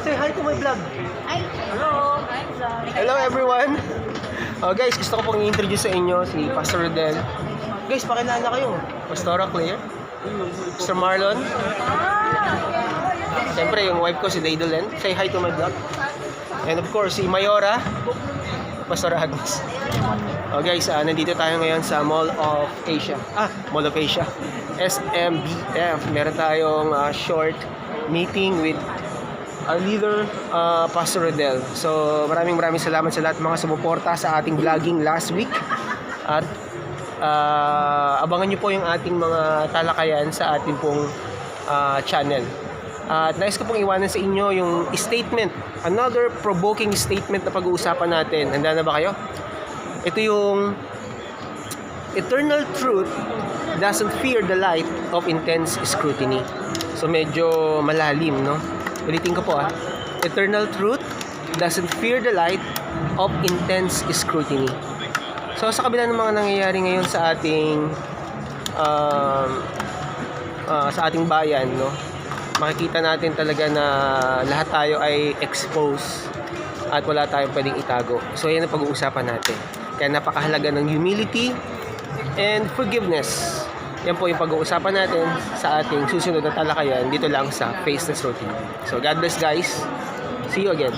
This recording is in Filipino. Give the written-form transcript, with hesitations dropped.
Say hi to my vlog. Ay, hello. Hi, vlog. Hello everyone. Guys, gusto ko pong i-introduce sa inyo si Pastor Rodel. Guys, pakilala kayo. Pastora Claire, Mr. Marlon. Siyempre, yung wife ko si Daydolen. Say hi to my vlog. And of course, si Mayora, Pastor Agnes. Guys, nandito tayo ngayon sa Mall of Asia. Mall of Asia. SMBF. Meron tayong short meeting with our leader, Pastor Rodel. So, maraming salamat sa lahat mga sumuporta sa ating vlogging last week. At abangan nyo po yung ating mga talakayan sa ating pong channel. At nais ko pong iwanan sa inyo yung statement, another provoking statement na pag-uusapan natin. Handa na ba kayo? Ito yung eternal truth doesn't fear the light of intense scrutiny. So medyo malalim, no? Ulitin ko po eternal truth doesn't fear the light of intense scrutiny. So sa kabila ng mga nangyayari ngayon sa ating bayan, no? Makikita natin talaga na lahat tayo ay exposed at wala tayong pwedeng itago. So yan ang pag-uusapan natin. Kaya napakahalaga ng humility and forgiveness. Yan po yung pag-uusapan natin sa ating susunod na talakayan dito lang sa Face the Truth. So God bless guys. See you again.